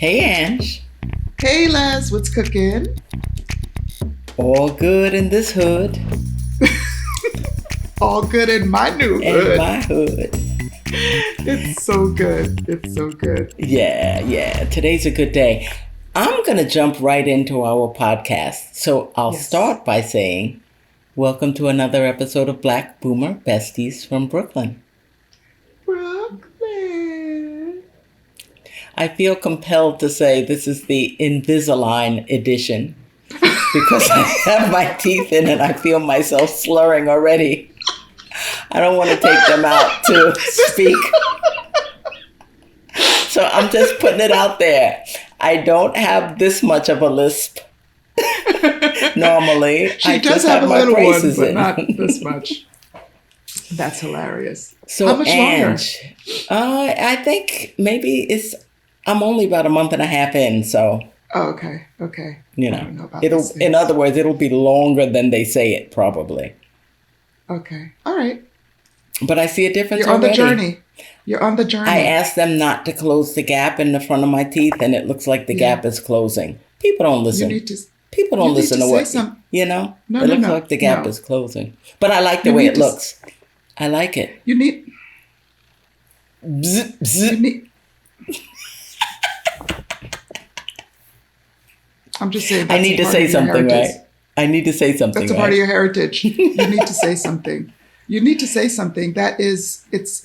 Hey, Ange. Hey Les, what's cooking? All good in this hood. All good in my new In hood. my hood. It's so good. It's so good. Yeah. Today's a good day. I'm going to jump right into our podcast. So I'll Yes. start by saying, welcome to another episode of Black Boomer Besties from Brooklyn. Brooklyn. I feel compelled to say this is the Invisalign edition because I have my teeth in and I feel myself slurring already. I don't want to take them out to speak. So I'm just putting it out there. I don't have this much of a lisp normally. She I does just have a my little one, braces but in. not this much. That's hilarious. So How much longer? Ange, I think maybe I'm only about a month and a half in, so Oh, okay. I don't know about it'll. these In things. other words, it'll be longer than they say it probably. Okay. All right. But I see a difference You're on already. the journey. You're on the journey. I asked them not to close the gap in the front of my teeth, and it looks like the Yeah. gap is closing. People don't You listen. need to. People You don't need listen to to say what something. No. No, It no, looks no, like the gap no. is closing, but I like the You way need it to. looks. I like it. You need. Bzz, You bzz. need. I'm just saying. I That's need a to part say of your something, heritage. right? I need to say something, That's a part right? of your heritage. You need to say something. You need to say something. That is, it's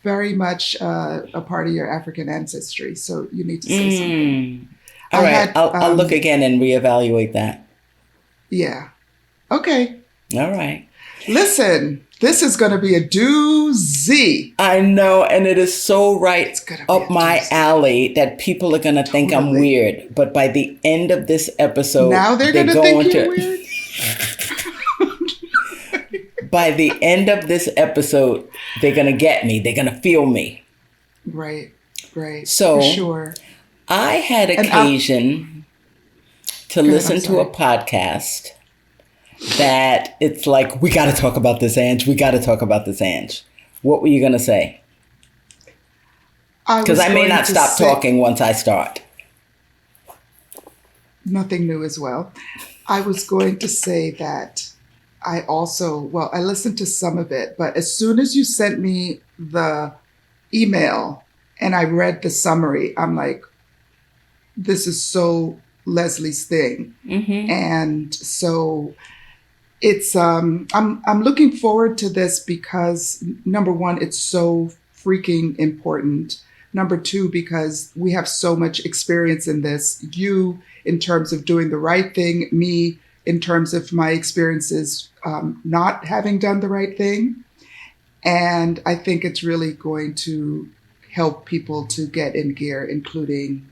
very much a part of your African ancestry. So you need to say something. All I right, had, I'll look again and reevaluate that. yeah. Okay. All right. Listen, this is going to be a doozy. I know, and it is so right It's gonna be up a my doozy. alley that people are going to think I'm Totally. weird. But by the end of this episode, Now they're going to think you're weird. By the end of this episode, they're going to get me. They're going to feel me. Right. So For sure. I had And occasion to Go ahead, listen I'm to a sorry. podcast that it's like, we got to talk about this, Ange. We got to talk about this, Ange. What were you going to say? Because I may not stop talking once I start. Nothing new as well. I was going to say that I listened to some of it, but as soon as you sent me the email and I read the summary, I'm like, this is so Leslie's thing. Mm-hmm. And so it's I'm looking forward to this because number one, it's so freaking important. Number two, because we have so much experience in this. You in terms of doing the right thing, me in terms of my experiences not having done the right thing. And I think it's really going to help people to get in gear, including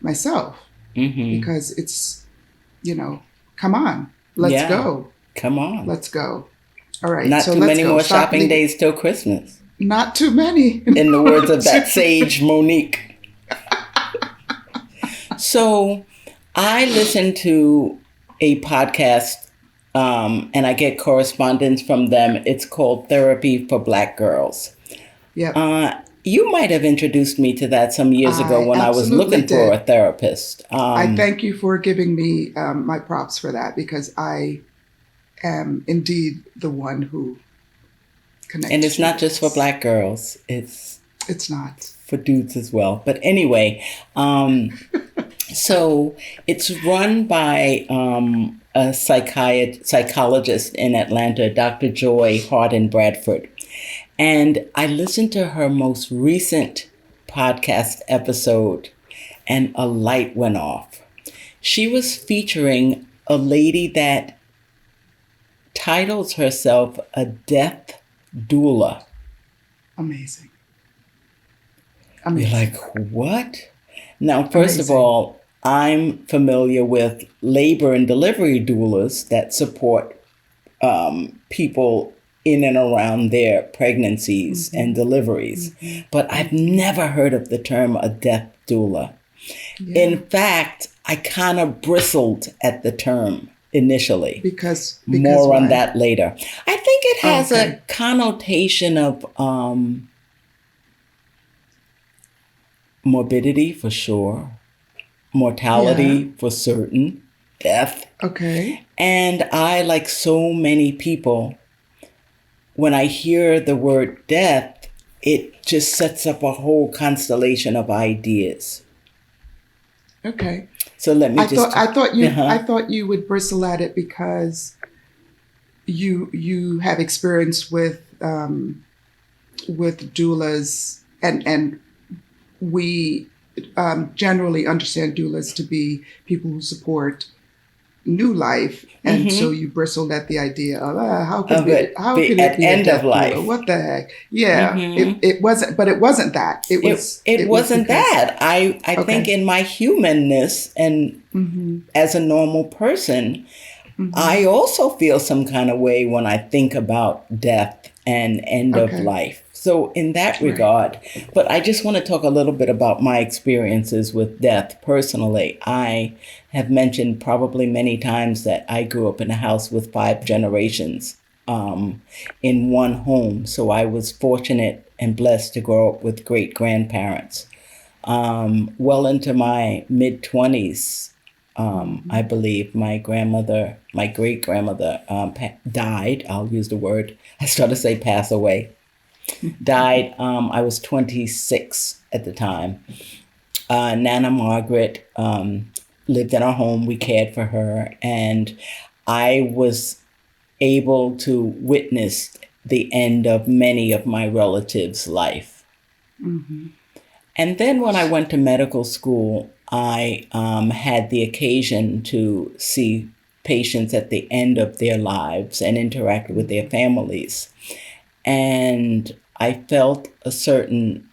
myself, Mm-hmm. because it's, come on, let's go. Come on. Let's go. All right. Not So too let's many go. more Stop shopping leaving. days till Christmas. Not too many. In the words of that sage Monique. So I listen to a podcast and I get correspondence from them. It's called Therapy for Black Girls. Yep. You might have introduced me to that some years ago I when I was absolutely looking for a did. therapist. I thank you for giving me my props for that, because I am indeed the one who connects. And it's you not with just for this. Black girls. It's It's not. for dudes as well. But anyway, so it's run by a psychologist in Atlanta, Dr. Joy Harden Bradford. And I listened to her most recent podcast episode and a light went off. She was featuring a lady that titles herself a death doula. Amazing. You're like, what? Now, first of Amazing. all, I'm familiar with labor and delivery doulas that support people in and around their pregnancies and deliveries. But I've never heard of the term a death doula. Yeah. In fact, I kind of bristled at the term initially. Because More on why? that later. I think it has Okay. a connotation of morbidity for sure. Yeah. mortality for certain, death. Okay. And I, like so many people, when I hear the word death, it just sets up a whole constellation of ideas. Okay. So let me just, I uh-huh. thought you would bristle at it because you have experience with doulas, and we generally understand doulas to be people who support new life, and so Mm-hmm. you bristled at the idea of Of it how be could it at be a end of death doula? life. What the heck? Yeah, Mm-hmm. it wasn't, but it wasn't that. It It was wasn't because that. I think okay. in my humanness and Mm-hmm. as a normal person, Mm-hmm. I also feel some kind of way when I think about death and end of Okay. life. So, in that Right. regard, but I just want to talk a little bit about my experiences with death personally. I have mentioned probably many times that I grew up in a house with 5 generations um, in one home. So, I was fortunate and blessed to grow up with great grandparents. Well into my mid 20s, I Mm-hmm. believe my grandmother, my great grandmother, died. I'll use the word, I started to say pass away. Died. I was 26 at the time. Nana Margaret lived in our home. We cared for her. And I was able to witness the end of many of my relatives' life. Mm-hmm. And then when I went to medical school, I had the occasion to see patients at the end of their lives and interact with their families. And I felt a certain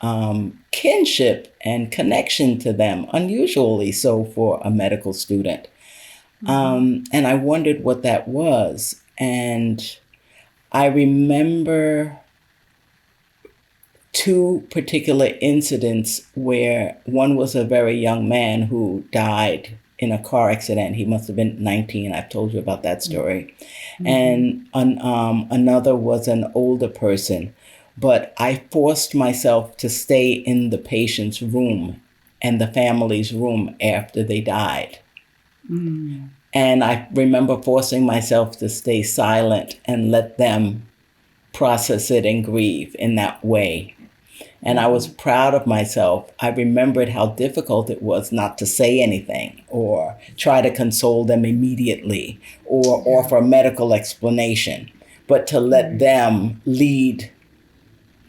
kinship and connection to them, unusually so for a medical student. Mm-hmm. And I wondered what that was. And I remember two particular incidents where one was a very young man who died in a car accident. He must have been 19. I've told you about that story. Mm-hmm. And another was an older person. But I forced myself to stay in the patient's room and the family's room after they died. Mm. And I remember forcing myself to stay silent and let them process it and grieve in that way. And I was Mm-hmm. proud of myself. I remembered how difficult it was not to say anything or try to console them immediately or Yeah. offer a medical explanation, but to let Right. them lead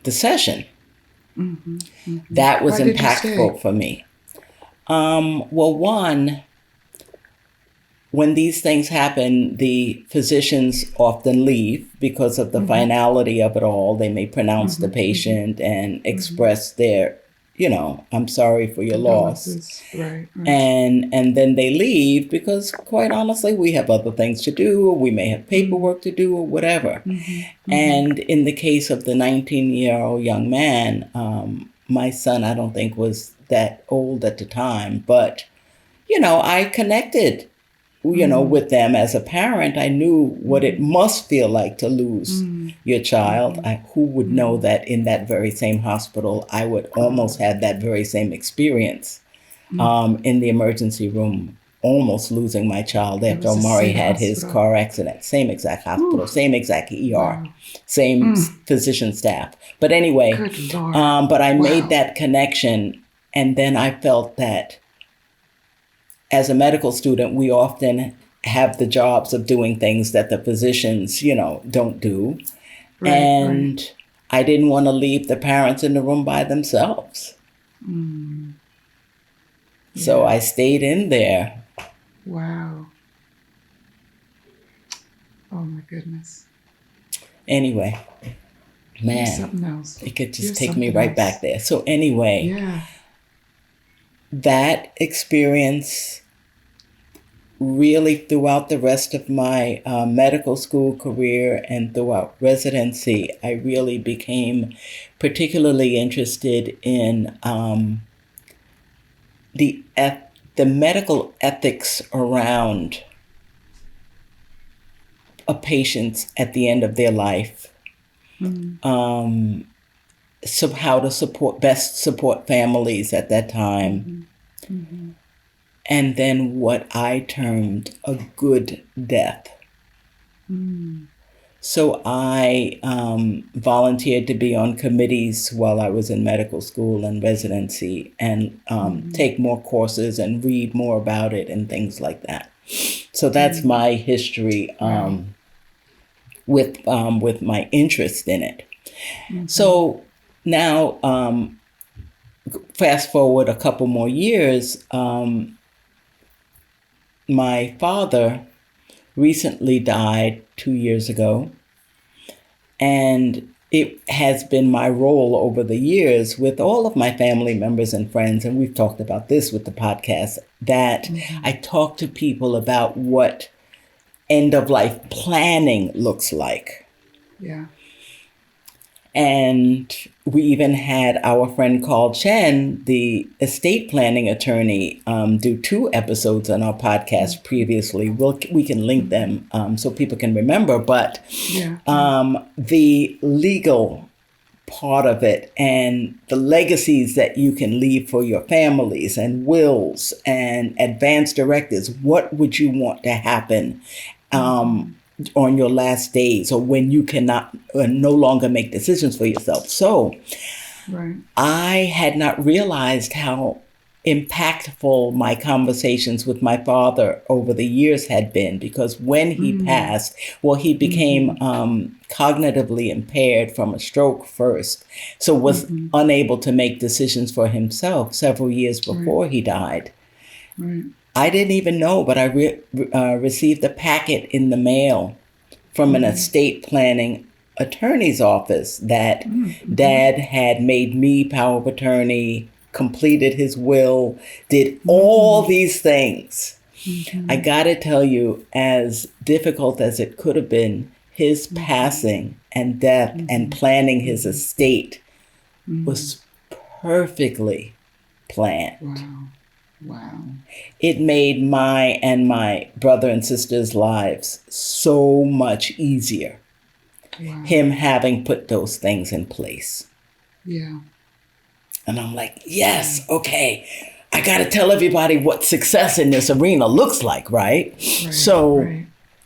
the session. Mm-hmm. Mm-hmm. That was Why did you stay? impactful for me. Well, one, when these things happen, the physicians often leave because of the Mm-hmm. finality of it all. They may pronounce the Mm-hmm. Mm-hmm. patient and Mm-hmm. express their, I'm sorry for your loss. Condolences. Right. Right. And then they leave because, quite honestly, we have other things to do, or we may have Mm-hmm. paperwork to do, or whatever. Mm-hmm. Mm-hmm. And in the case of the 19-year-old young man, my son, I don't think was that old at the time, but I connected, Mm-hmm. with them as a parent. I knew what it Mm-hmm. must feel like to lose Mm-hmm. your child. Mm-hmm. Who would know Mm-hmm. that in that very same hospital, I would almost have that very same experience in the emergency room, almost losing my child It after was the Omari same had his hospital. car accident. Same exact Whew. hospital, same exact ER, Wow. same Mm. physician staff. But anyway, Good Lord. but I made Wow. that connection. And then I felt that as a medical student, we often have the jobs of doing things that the physicians, don't do. Right. Right. And I didn't want to leave the parents in the room by themselves. Mm. So Yeah. I stayed in there. Wow. Oh my goodness. Anyway, You're man, something else. it could You're just take me something right else. back there. So anyway, Yeah. that experience really throughout the rest of my medical school career and throughout residency, I really became particularly interested in the medical ethics around a patient at the end of their life. Mm. Um, so how to best support families at that time, Mm-hmm. Mm-hmm. and then what I termed a good death. So I volunteered to be on committees while I was in medical school and residency, and take more courses and read more about it and things like that. So that's my history with my interest in it. So now, fast forward a couple more years, my father recently died 2 years ago. And it has been my role over the years with all of my family members and friends, and we've talked about this with the podcast, that I talk to people about what end of life planning looks like. Yeah. And we even had our friend Carl Chen, the estate planning attorney, do 2 episodes on our podcast previously. We can link them so people can remember. But the legal part of it and the legacies that you can leave for your families and wills and advanced directives, what would you want to happen on your last days, or when you cannot no longer make decisions for yourself. So I had not realized how impactful my conversations with my father over the years had been, because when he passed, he became cognitively impaired from a stroke first, so was unable to make decisions for himself several years before he died. I didn't even know, but I received a packet in the mail from an estate planning attorney's office that Dad had made me power of attorney, completed his will, did all these things. I gotta tell you, as difficult as it could have been, his passing and death and planning his estate was perfectly planned. Wow. It made my and my brother and sister's lives so much easier. Him having put those things in place. Yeah. And I'm like, yes, okay. I got to tell everybody what success in this arena looks like, right? So,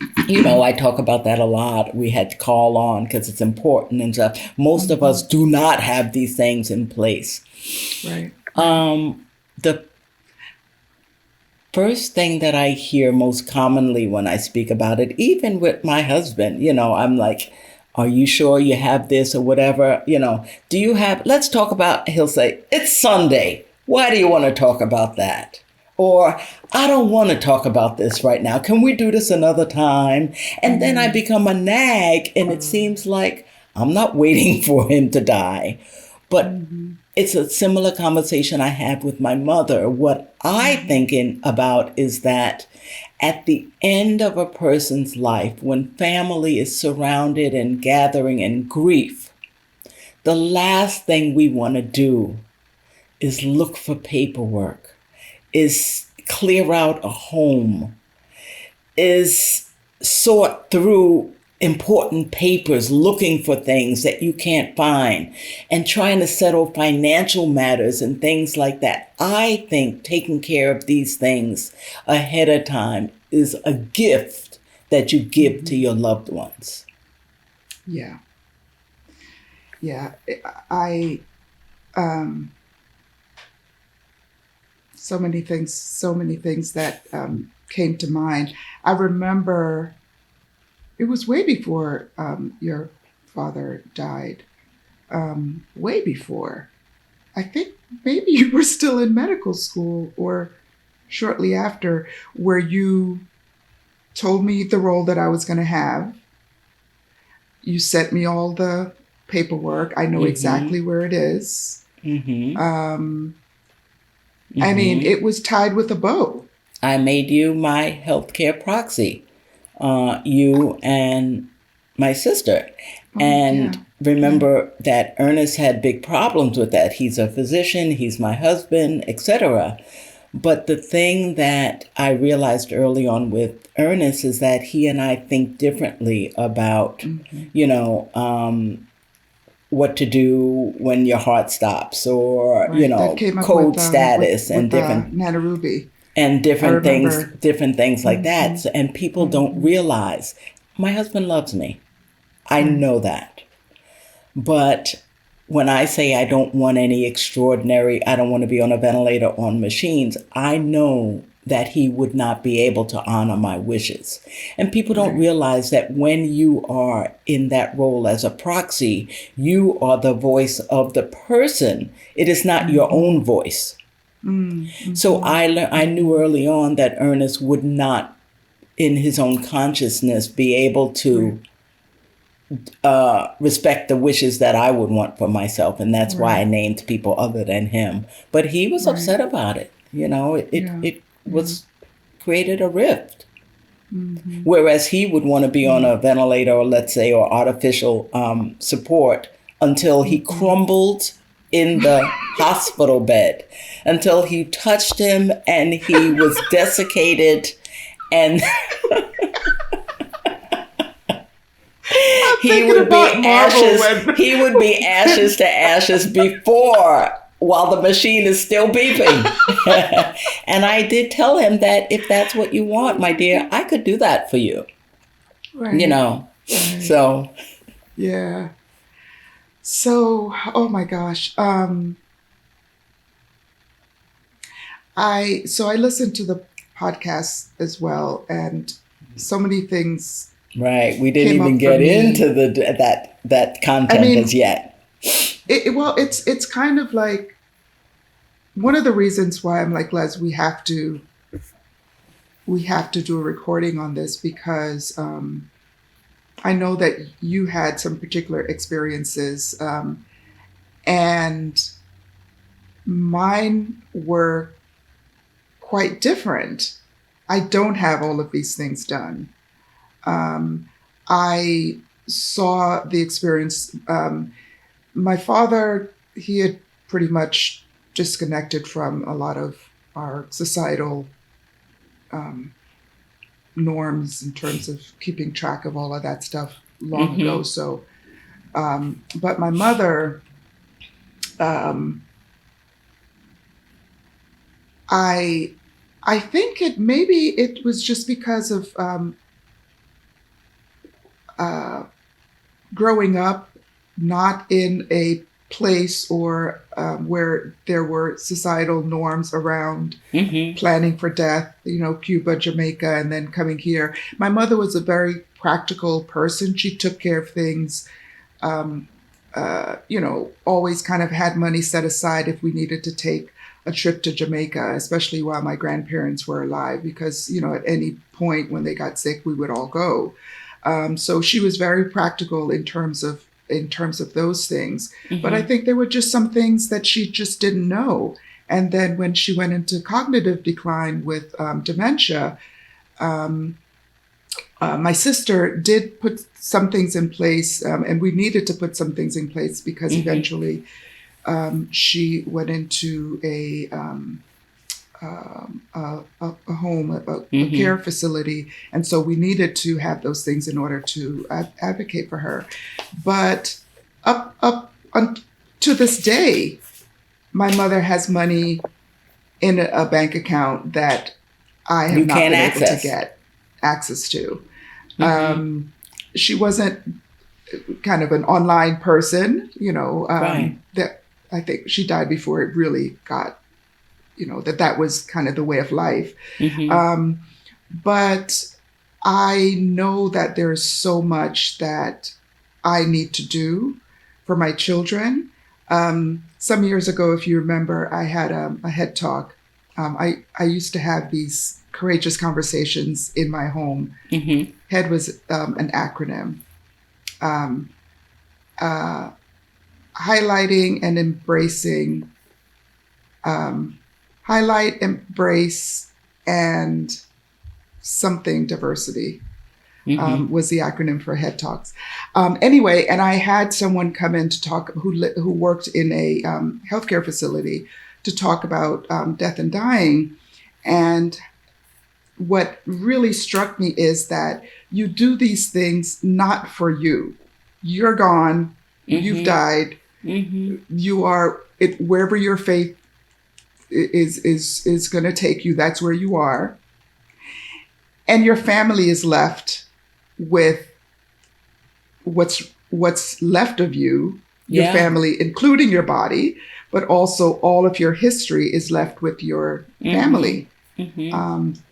I talk about that a lot. We had to call on because it's important and stuff. Most of us do not have these things in place. The first thing that I hear most commonly when I speak about it, even with my husband, I'm like, are you sure you have this or whatever? Do you have, let's talk about, he'll say, it's Sunday. Why do you want to talk about that? Or, I don't want to talk about this right now. Can we do this another time? And then I become a nag, and it seems like I'm not waiting for him to die. But it's a similar conversation I have with my mother. What I'm thinking about is that at the end of a person's life, when family is surrounded and gathering in grief, the last thing we want to do is look for paperwork, is clear out a home, is sort through important papers looking for things that you can't find and trying to settle financial matters and things like that. I think taking care of these things ahead of time is a gift that you give to your loved ones. Yeah. I so many things that came to mind. I remember it was way before your father died. Way before. I think maybe you were still in medical school or shortly after, where you told me the role that I was going to have. You sent me all the paperwork. I know exactly where it is. I mean, it was tied with a bow. I made you my healthcare proxy, you and my sister. Remember that Ernest had big problems with that. He's a physician, he's my husband, etc. But the thing that I realized early on with Ernest is that he and I think differently about, what to do when your heart stops, or, code status and different. Nana Ruby. and I remember. different things like that. Hmm. So, and people don't Hmm. realize my husband loves me. I Right. know that. But when I say I don't want any extraordinary, I don't want to be on a ventilator on machines, I know that he would not be able to honor my wishes. And people don't Right. realize that when you are in that role as a proxy, you are the voice of the person. It is not your Hmm. own voice. So Hmm. I knew early on that Ernest would not, in his own consciousness, be able Right. to respect the wishes that I would want for myself, and that's why I Right. named people other than him. But he was Right. upset about it. You know, Yeah. it Yeah. was created a rift. Hmm. Whereas he would want to be on a ventilator, or let's say, or artificial support until he Hmm. crumbled in the hospital bed, until he touched him and he was desiccated, and I'm he thinking would be about Marvel ashes. when, He would be ashes to ashes before, while the machine is still beeping. And I did tell him that if that's what you want, my dear, I could do that for you. You right. know. Right. So Yeah. So, oh my gosh. I listened to the podcast as well, and so many things right, we didn't came even up for get me. into that I content as mean, yet. well, it's kind of like one of the reasons why I'm like, Les, we have to do a recording on this because I know that you had some particular experiences, and mine were quite different. I don't have all of these things done. Um, I saw the experience. My father, he had pretty much disconnected from a lot of our societal um, norms in terms of keeping track of all of that stuff long ago. Mm-hmm. So, but my mother, um, I, I think it was just because of uh, growing up not in a place or where there were societal norms around Mm-hmm. planning for death, Cuba, Jamaica, and then coming here. My mother was a very practical person. She took care of things, um, always kind of had money set aside if we needed to take a trip to Jamaica, especially while my grandparents were alive, because, at any point when they got sick, we would all go. So she was very practical in terms of those things. But I Mm-hmm. think there were just some things that she just didn't know. And then when she went into cognitive decline with dementia, um, my sister did put some things in place, and we needed to put some things in place because Mm-hmm. eventually she went into a home, a care Mm-hmm. facility, and so we needed to have those things in order to advocate for her. But up to this day, my mother has money in a bank account that I have You not can't been able to access. get access to. Mm-hmm. She wasn't kind of an online person, Right. that I think she died before it really got, that was kind of the way of life. Mm-hmm. Um, but I know that there's so much that I need to do for my children. Some years ago, if you remember, I had a head talk. I used to have these courageous conversations in my home. Mm-hmm. HEAD was an acronym. Um, uh, Highlighting and embracing, um, highlight, embrace, and something diversity Mm-hmm. was the acronym for Head Talks. Anyway, and I had someone come in to talk who worked in a healthcare facility to talk about death and dying. And what really struck me is that you do these things not for you. You're gone. You've Mm-hmm. died. Mm-hmm. You are it wherever your faith is going to take you. That's where you are. And your family is left with what's left of you, your Yeah. family, including your body, but also all of your history is left with your family.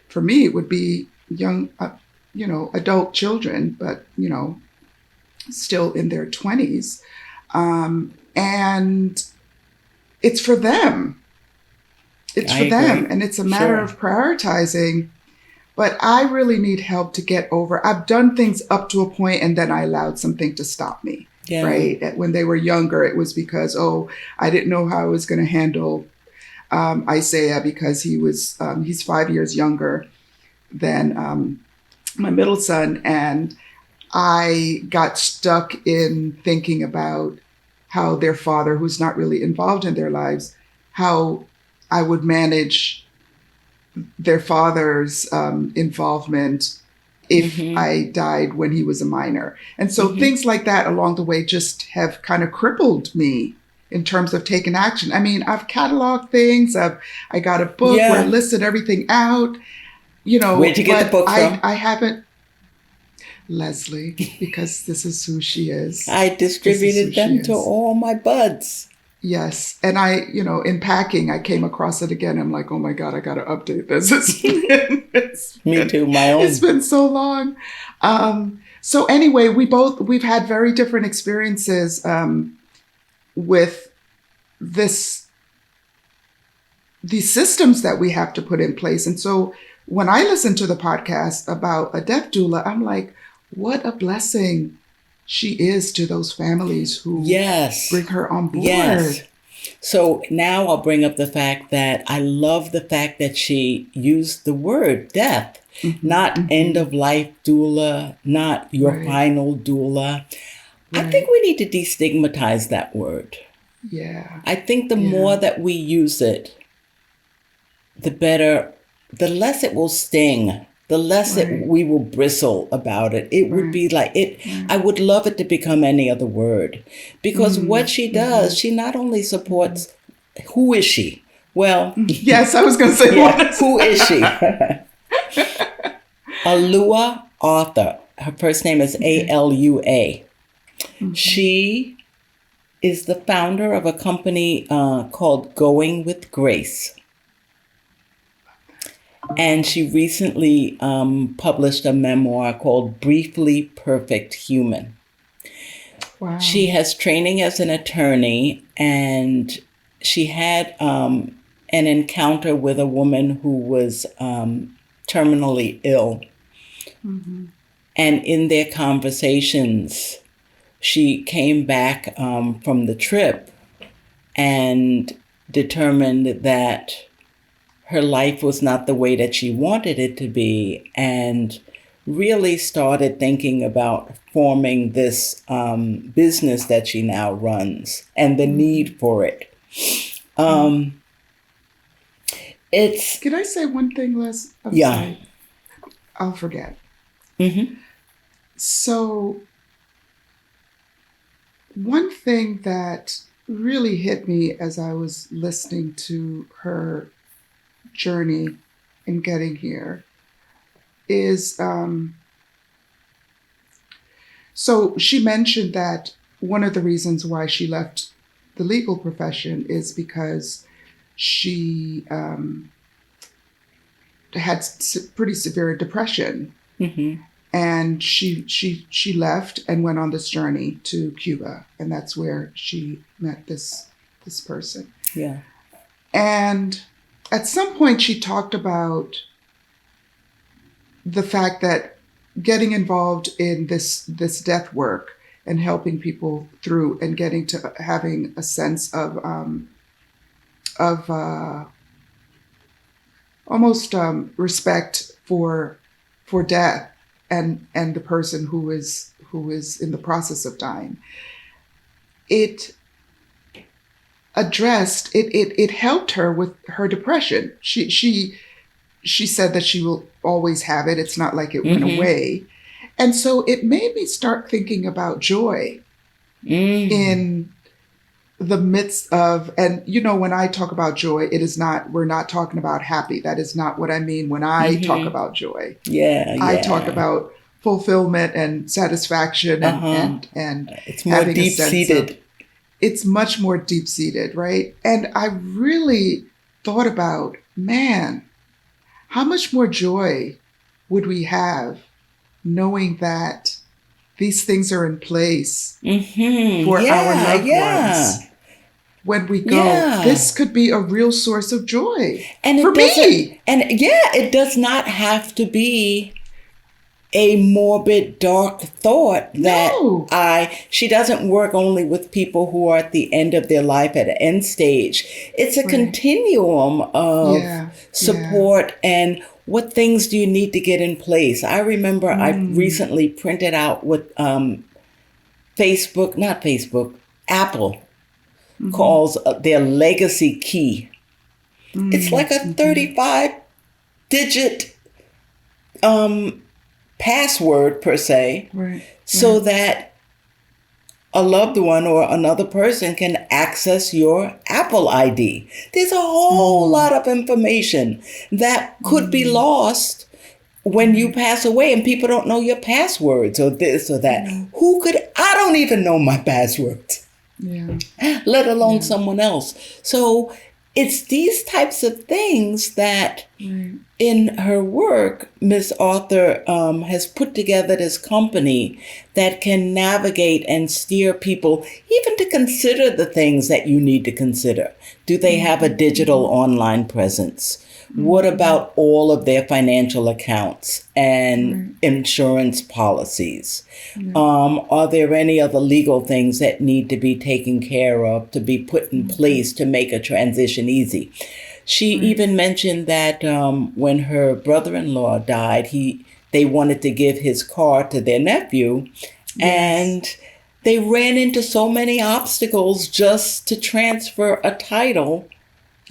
For me, it would be young, adult children, but, still in their 20s. And it's for them. It's I for them. agree. And it's a matter Sure. of prioritizing. But I really need help to get over. I've done things up to a point and then I allowed something to stop me. Yeah. Right. When they were younger, it was because, I didn't know how I was going to handle Isaiah because he's 5 years younger than my middle son. And I got stuck in thinking about how their father, who's not really involved in their lives, how I would manage their father's involvement if I died when he was a minor. And so things like that along the way just have kind of crippled me in terms of taking action. I mean, I've cataloged things. I got a book where I listed everything out, Where'd you get the book from? I haven't, Leslie, because this is who she is. I distributed them to all my buds. Yes. And in packing, I came across it again. I'm like, oh my God, I got to update this. Me too, my own. It's been so long. So anyway, we've had very different experiences with these systems that we have to put in place. And so when I listen to the podcast about a death doula, I'm like, what a blessing she is to those families who bring her on board. Yes. So now I'll bring up the fact that I love the fact that she used the word death, not end of life doula, not your final doula. I think we need to destigmatize that word. Yeah. I think the more that we use it, the better, the less it will sting. The less that we will bristle about it. It would be like it. I would love it to become any other word, because what she does, she not only supports. Who is she? Well, yes, I was going to say. Who is she? Alua Arthur. Her first name is Alua. She is the founder of a company called Going with Grace. And she recently published a memoir called Briefly Perfect Human. Wow. She has training as an attorney, and she had an encounter with a woman who was terminally ill. And in their conversations, she came back from the trip and determined that her life was not the way that she wanted it to be, and really started thinking about forming this business that she now runs and the need for it. It's. Can I say one thing, Les? I'm Yeah. sorry. I'll forget. So one thing that really hit me as I was listening to her journey in getting here is so she mentioned that one of the reasons why she left the legal profession is because she had pretty severe depression, and she left and went on this journey to Cuba, and that's where she met this person. Yeah. And at some point, she talked about the fact that getting involved in this death work and helping people through and getting to having a sense of almost respect for death and the person who is in the process of dying. It addressed it helped her with her depression. She said that she will always have it. It's not like it went away. And so it made me start thinking about joy in the midst of, and when I talk about joy, we're not talking about happy. That is not what I mean when I talk about joy. Yeah, I talk yeah. about fulfillment and satisfaction Uh-huh. and It's more having a sense of, deep-seated. it's much more deep seated, right? And I really thought about, man, how much more joy would we have knowing that these things are in place for our Yeah, loved yeah, ones when we go, yeah. this could be a real source of joy And for it doesn't, me. and yeah, it does not have to be a morbid, dark thought that No. she doesn't work only with people who are at the end of their life at an end stage. It's a Right. continuum of Yeah. Yeah. support and what things do you need to get in place. I remember I Mm. recently printed out what not Facebook, Apple Mm-hmm. calls their legacy key. It's like a Mm-hmm. 35 digit password per se, Right. so Right. that a loved one or another person can access your Apple ID. There's a whole Mm. lot of information that could be Mm. lost when you Right. pass away and people don't know your passwords or this or that. Yeah. I don't even know my passwords, Yeah. let alone Yeah. someone else. So it's these types of things that Right. in her work, Miss Arthur has put together this company that can navigate and steer people even to consider the things that you need to consider. Do they have a Mm-hmm. digital Mm-hmm. online presence? What Mm-hmm. about all of their financial accounts and Right. insurance policies? Yeah. Are there any other legal things that need to be taken care of to be put in Mm-hmm. place to make a transition easy? She Right. even mentioned that when her brother-in-law died, they wanted to give his car to their nephew, Yes. and they ran into so many obstacles just to transfer a title,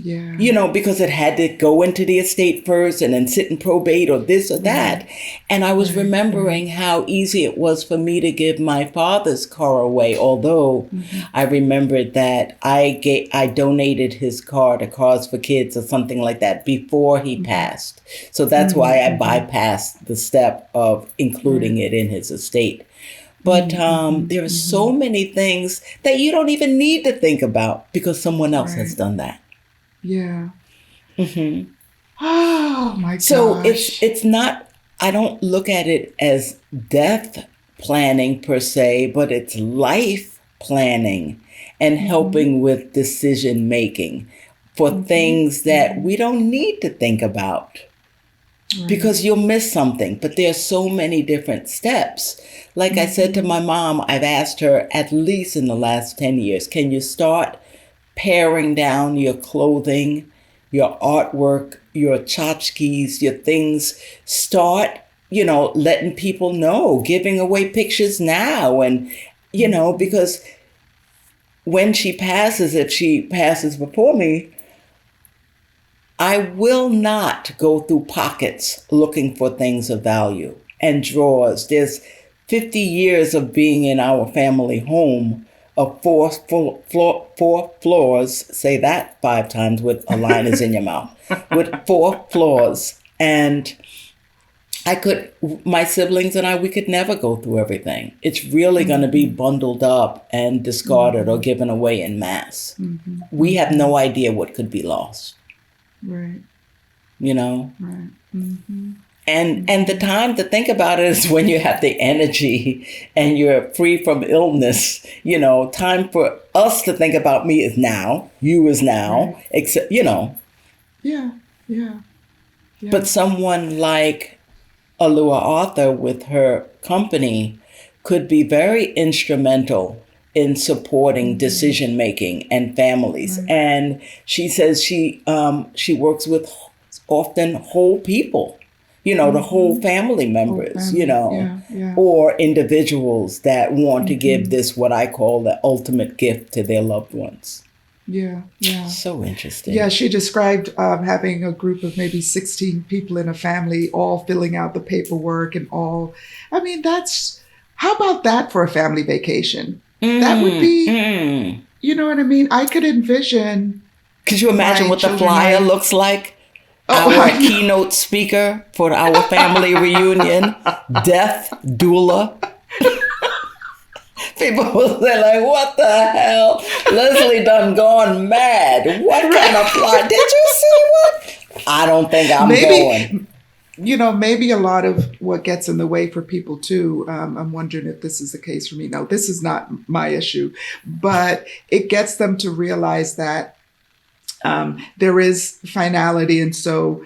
Yeah. because it had to go into the estate first and then sit in probate or this or Right. that. And I was Right. Right. remembering how easy it was for me to give my father's car away, although Mm-hmm. I remembered that I donated his car to Cars for Kids or something like that before he Mm-hmm. passed. So that's why I Mm-hmm. bypassed the step of Right. including it in his estate. But Mm-hmm. there are Mm-hmm. so many things that you don't even need to think about because someone else has Right. done that. Yeah. Oh my So it's gosh. it's not, I don't look at it as death planning per se, but it's life planning and Mm-hmm. helping with decision making for Mm-hmm. things that Mm-hmm. we don't need to think about Right. because you'll miss something. But there's so many different steps. Like I said to Mm-hmm. my mom, I've asked her at least in the last 10 years, can you start paring down your clothing, your artwork, your tchotchkes, your things. Start, letting people know, giving away pictures now. And, Mm-hmm. because when she passes, if she passes before me, I will not go through pockets looking for things of value and drawers. There's 50 years of being in our family home of four floors. Say that 5 times with a line is in your mouth. With 4 floors. And my siblings and I, we could never go through everything. It's really going to be Mm-hmm. bundled up and discarded or Mm-hmm. given away in mass. Mm-hmm. We have Mm-hmm. no idea what could be lost, Right. you know? Right. Mm-hmm. And the Mm-hmm. time to think about it is when you have the energy and you're free from illness. Time for us to think about me is now, you is now, Right. except, Yeah. Yeah. but Yeah. someone like Alua Arthur with her company could be very instrumental in supporting Mm-hmm. decision making and families. Right. And she says she works with often whole people, the whole Mm-hmm. family Whole members, family. Yeah. Yeah. or individuals that want to give Mm-hmm. this what I call the ultimate gift to their loved ones. Yeah. Yeah. So Yeah, interesting. she described having a group of maybe 16 people in a family, all filling out the paperwork and all. I mean, how about that for a family vacation? That would Mm, be mm. You know what I mean? I could envision Could you imagine my what the children flyer like, looks like? oh, Our I know. keynote speaker for our family reunion, Death Doula. People will say like, what the hell? Leslie done gone mad. What kind of fly? Did you see what? I don't think I'm going. Maybe, maybe a lot of what gets in the way for people too. I'm wondering if this is the case for me. No, this is not my issue, but it gets them to realize that there is finality. And so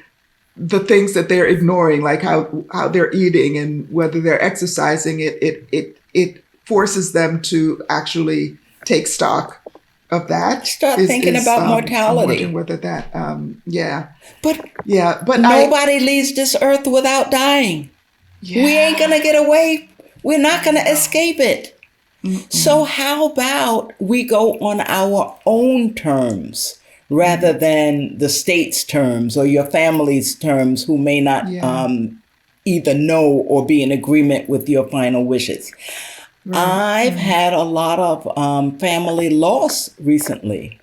the things that they're ignoring, like how they're eating and whether they're exercising, it forces them to actually take stock of that. Start thinking about I'm wondering mortality. whether that, yeah, But yeah, but nobody leaves this earth without dying. We ain't yeah, gonna get away. We're not I gonna know. escape it. So Mm-mm. how about we go on our own terms rather Right. than the state's terms or your family's terms who may not Yeah. either know or be in agreement with your final wishes. Right. I've Right. had a lot of family loss recently.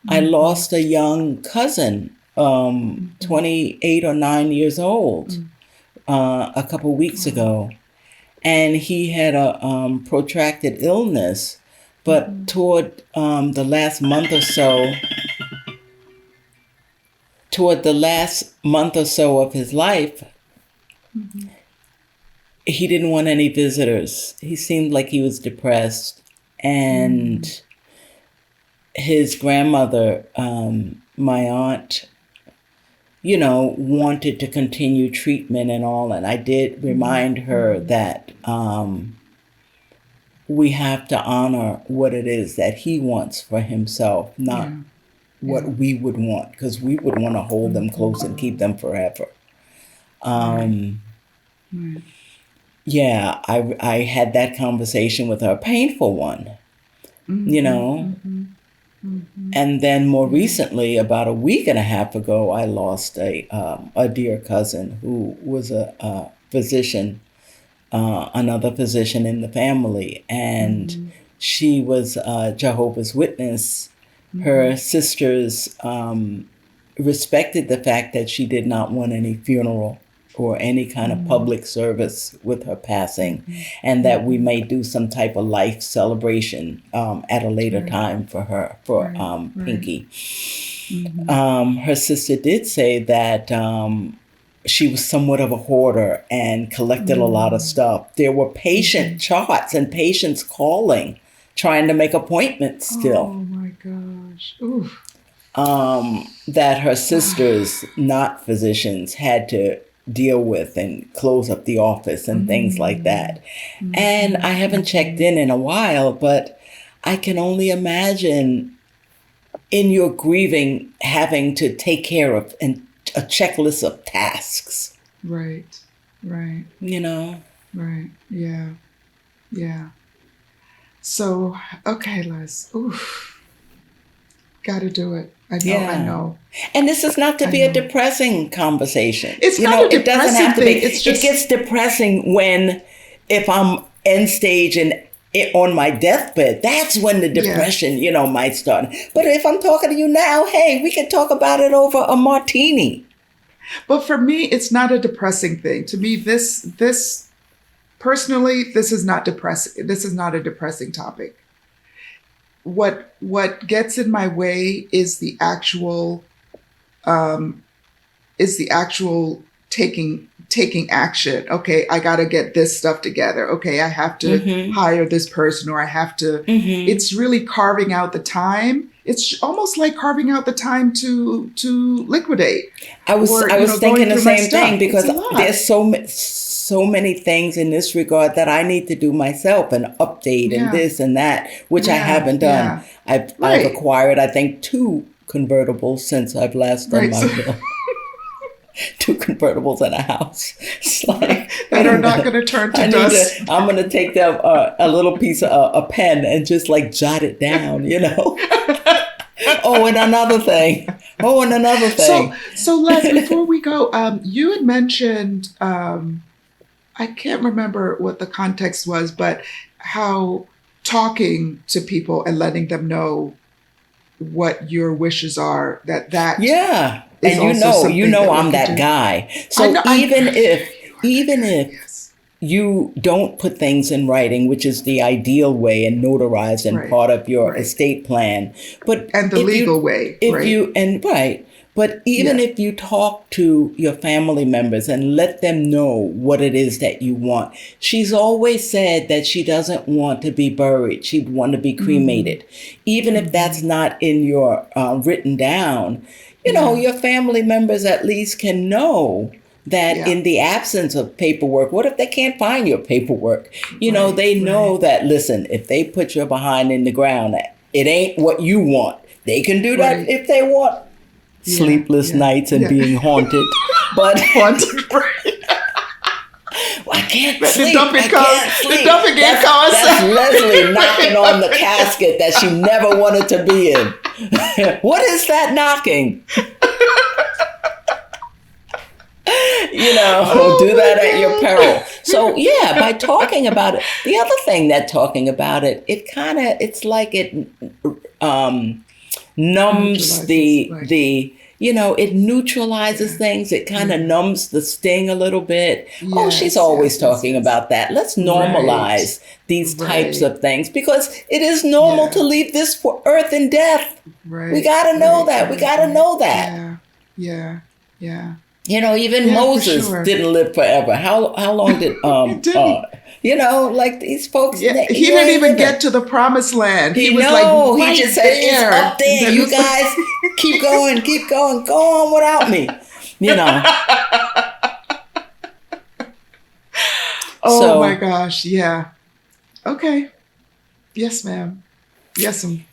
I Mm-hmm. lost a young cousin, Mm-hmm. 28 or 9 years old, a couple weeks Wow. ago. And he had a protracted illness. But Mm-hmm. toward the last month or so of his life, Mm-hmm. he didn't want any visitors. He seemed like he was depressed. Mm-hmm. And his grandmother, my aunt, wanted to continue treatment and all. And I did remind her Mm-hmm. that we have to honor what it is that he wants for himself, not Yeah. what Yeah. we would want, because we would want to hold them Mm-hmm. close and keep them forever. Right. Um, Right. yeah, I had that conversation with her, a painful one, you Mm-hmm. know. Mm-hmm. Mm-hmm. And then more Yeah. recently, about a week and a half ago, I lost a dear cousin who was a physician, another physician in the family, and Mm-hmm. she was a Jehovah's Witness. Mm-hmm. Her sisters respected the fact that she did not want any funeral or any kind of Mm-hmm. public service with her passing, Mm-hmm. and that we Mm-hmm. may do some type of life celebration at a later Right. time for her, for Right. Right. Pinky. Mm-hmm. Her sister did say that she was somewhat of a hoarder and collected a lot of Mm-hmm. stuff. There were Mm-hmm. patient charts and patients calling, trying to make appointments still. Oh my gosh. Oof. That her sisters, not physicians, had to deal with and close up the office and things like Mm-hmm. that. And Mm-hmm. I haven't checked Mm-hmm. in a while, but I can only imagine in your grieving having to take care of a checklist of tasks, Right. Right. you know? Right. Yeah. Yeah. So, okay, Les. Oof. Gotta do it. I know. I Yeah. know. And this is not to I be a know. depressing conversation. It's not a It doesn't depressing have to thing. be. It's It just, gets depressing when, if I'm end stage and on my deathbed, that's when the yeah. depression, might start. But if I'm talking to you now, hey, we can talk about it over a martini. But for me, it's not a depressing thing. To me, this personally, this is not depressing. This is not a depressing topic. What gets in my way is um, the actual taking action. Okay, I got to get this stuff together. Okay, I have to Mm-hmm. hire this person, or I have to. Mm-hmm. It's really carving out the time. It's almost like carving out the time to liquidate, I was or I was going thinking the through my same thing stuff. It's because a lot. there's so many things in this regard that I need to do myself and update and Yeah, this and that, which I yeah, haven't done. yeah. I've Right, acquired, I think, two convertibles since I've last done right. my So will. Two convertibles and a house. It's like, that wait a are not going minute. to turn to dust. I'm going to take a little piece of a pen and just like jot it down. Oh, and another thing. Oh, and another So, thing. so Les, before we go, you had mentioned, I can't remember what the context was, but how talking to people and letting them know what your wishes are, that Yeah. is And also something that we I'm could that do. guy. I So know, you are that even guy. if Yes. you don't put things in writing, which is the ideal way and notarized and Right. part of your Right. estate plan. But And the legal way, if right? you, and right. But even Yeah. if you talk to your family members and let them know what it is that you want, she's always said that she doesn't want to be buried. She'd want to be Mm-hmm. cremated. Even if Mm-hmm. that's not in your written down, Yeah. your family members at least can know that Yeah. in the absence of paperwork, what if they can't find your paperwork? Right. They Right. know that, listen, if they put your behind in the ground, it ain't what you want. They can do that Right. if they want. Yeah. Sleepless Yeah. nights and Yeah. being haunted. But Haunted. Right. I can't The sleep. dumping I comes. can't The sleep. dumping gate comes. That's Leslie knocking on the casket that she never wanted to be in. What is that knocking? Oh Do that my at your God. peril. So yeah, by talking about it, the other thing that talking about it, it's like it numbs Neutralizes. Right. it neutralizes Yeah. things. It kind of Yeah. numbs the sting a little bit. Oh, she's Yes. always Yes. Yes. talking Yes. about that. Let's Right. normalize these types Right. of things because it is normal to Yeah. leave this for earth and death. We Right. got to know Right. that. We Right. got to Right. know that. Yeah. Yeah. Yeah. Even Yeah. For Moses sure. didn't live forever. How long did He didn't. like these folks? Yeah. He You didn't ain't even living. get to the promised land. He He was like no, he right just said it's there. up And there. then You guys keep going, go on without me. You know. oh my So gosh. Yeah. Okay. Yes, ma'am. Yes, ma'am.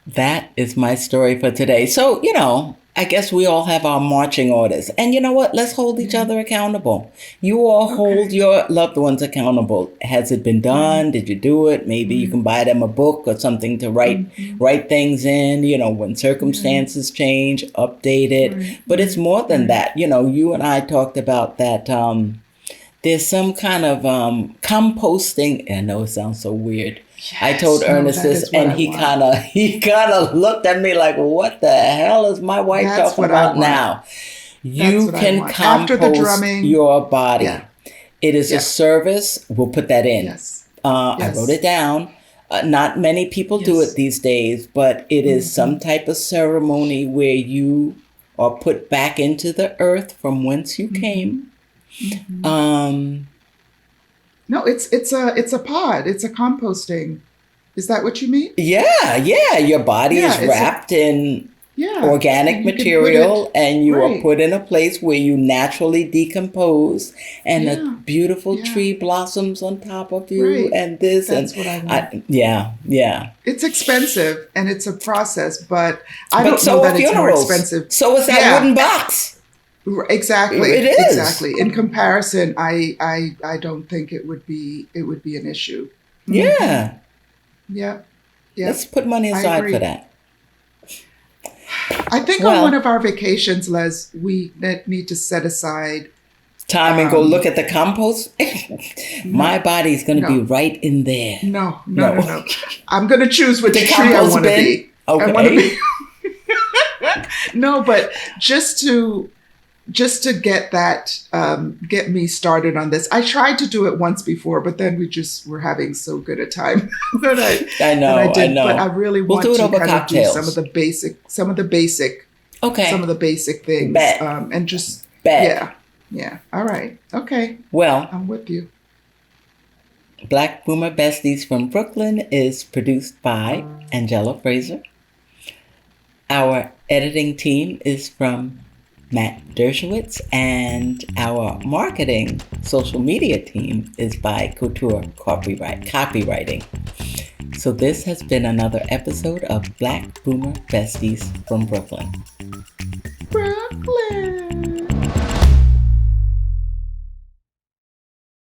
that is my story for today. So, I guess we all have our marching orders. And you know what? Let's hold each Yeah. other accountable. You all hold Okay. your loved ones accountable. Has it been Right. done? Did you do it? Maybe you Right. can buy them a book or something to Mm-hmm. write things in, when Yeah. circumstances change, update it. Right. But it's Right. more than Right. that. You and I talked about that there's some kind of composting. I know it sounds so weird. I told Yes. No, Ernest that this, is what and I want. he kind of looked at me like, "What the hell is my wife That's talking what I about want. now?" That's You what I can want. After the compost drumming. your body. Yeah. It is a Yeah. service. We'll put that in. Yes. I wrote Yes. it down. Not many people do it Yes. these days, but it is Mm-hmm. some type of ceremony where you are put back into the earth from whence you Mm-hmm. came. Mm-hmm. Um, No, it's a pod. It's a composting. Is that what you mean? yeah, your body Yeah. is wrapped in Yeah. organic And you can put it material and you are right. put in a place where you naturally decompose and a Yeah. beautiful Yeah. tree blossoms on top of you Right. and this and That's what I want. yeah. It's expensive and it's a process, but I But don't know so are that it's more funerals. expensive. So is that Yeah. wooden box. Exactly. It is. Exactly. In comparison, I don't think it would be an issue. Mm-hmm. Yeah. Yeah. Yeah. Let's put money I aside for agree. that. I think on one Well, of our vacations, Les, we need to set aside. time and go look Um, at the compost. My no, body's going to be no, right in there. no, no, no, No. no. I'm gonna choose which The tree I compost want to bin? be. I want to Okay. be. No, but just to get that, get me started on this. I tried to do it once before, but then we just were having so good a time that I I that I know. did. But I really We'll want do it to over kind of do some cocktails. of the basic Okay. things, Bet. and just Bet. yeah. All right, okay, Well, I'm with you. Black Boomer Besties from Brooklyn is produced by Angela Fraser. Our editing team is from Matt Dershowitz, and our marketing social media team is by Couture Copywriting. So this has been another episode of Black Boomer Besties from Brooklyn.